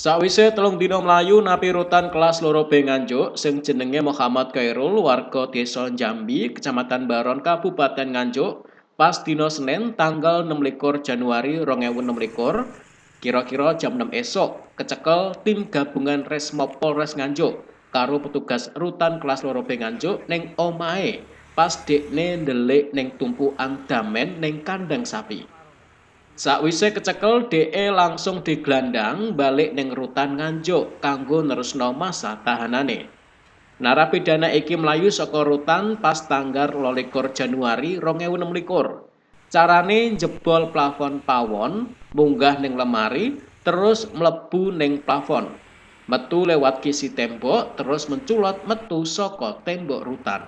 Sakwise telung dina mlayu napi rutan kelas loro B Nganjuk sing jenenge Muhammad Khairul warga Desa Jambi, Kecamatan Baron, Kabupaten Nganjuk, pas dina Senin tanggal 26 Januari 2026, kira-kira jam 6 esok, kecekel tim gabungan Resmob Polres Nganjuk karo petugas rutan kelas loro B Nganjuk ning omahe pas dekne ndelik ning tumpukan damen ning kandang sapi. Sakwise kecekel DE langsung digelandang balik ning rutan Nganjuk kanggo nerusno masa tahanane. Narapidana iki mlayu saka rutan pas tanggal 22 Januari 2026. Carane njebol plafon pawon, munggah ning lemari, terus mlebu ning plafon. Metu lewat kisi tembok, terus menculot metu saka tembok rutan.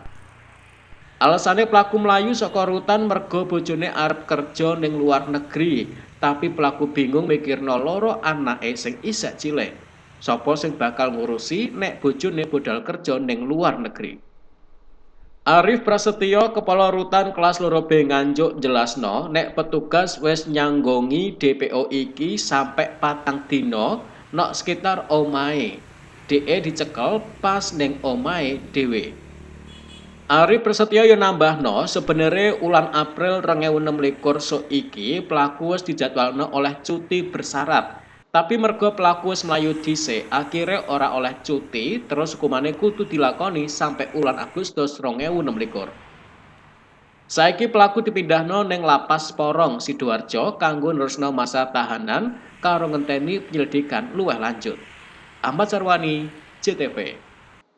Alasane pelaku mlayu saka rutan merga bojone arep kerja ning luar negeri, tapi pelaku bingung mikirno loro anake sing isih cilik. Sopo sing bakal ngurusi nek bojone bodal kerja ning luar negeri. Arif Prasetyo, Kepala Rutan Kelas Loro B Nganjuk jelasno nek petugas wis nyanggongi DPO iki sampai 4 dina nok sekitar omahe. DE dicekel pas ning omahe dhewe. Arif Prasetyo yo nambahno sebenere ulan April 2026 sok iki pelaku wis dijadwalno oleh cuti bersyarat. Tapi mergo pelaku wis mlayu dhisik, akhire ora oleh cuti, terus hukumane kudu dilakoni sampai ulan Agustus 2026. Saiki pelaku dipindahno ning Lapas Porong Sidoarjo kanggo nerusno masa tahanan karo ngenteni penyelidikan luwih lanjut. Ahmad Sarwani, JTV.